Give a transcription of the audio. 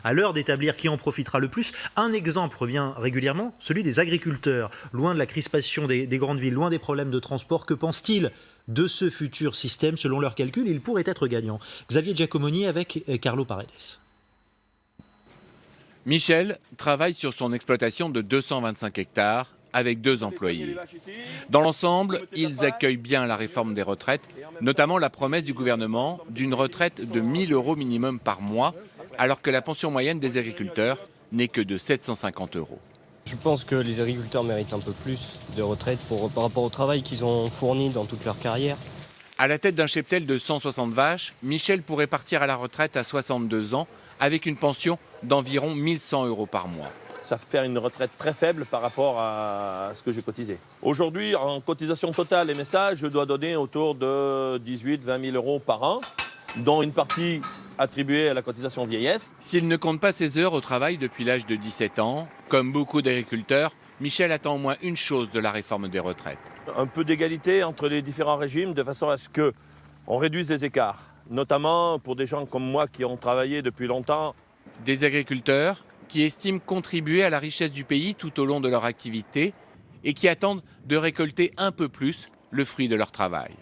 À l'heure d'établir qui en profitera le plus, un exemple revient régulièrement, celui des agriculteurs. Loin de la crispation des grandes villes, loin des problèmes de transport, que pensent-ils de ce futur système? Selon leurs calculs, il pourrait être gagnant. Xavier Giacomoni avec Carlo Paredes. Michel travaille sur son exploitation de 225 hectares avec 2 employés. Dans l'ensemble, ils accueillent bien la réforme des retraites, notamment la promesse du gouvernement d'une retraite de 1 000 € minimum par mois, alors que la pension moyenne des agriculteurs n'est que de 750 €. Je pense que les agriculteurs méritent un peu plus de retraite par rapport au travail qu'ils ont fourni dans toute leur carrière. À la tête d'un cheptel de 160 vaches, Michel pourrait partir à la retraite à 62 ans avec une pension d'environ 1 100 € par mois. Ça fait une retraite très faible par rapport à ce que j'ai cotisé. Aujourd'hui, en cotisation totale MSA, je dois donner autour de 18 000 – 20 000 € par an, dont une partie attribuée à la cotisation vieillesse. S'il ne compte pas ses heures au travail depuis l'âge de 17 ans, comme beaucoup d'agriculteurs, Michel attend au moins une chose de la réforme des retraites. Un peu d'égalité entre les différents régimes de façon à ce qu'on réduise les écarts, notamment pour des gens comme moi qui ont travaillé depuis longtemps. Des agriculteurs qui estiment contribuer à la richesse du pays tout au long de leur activité et qui attendent de récolter un peu plus le fruit de leur travail.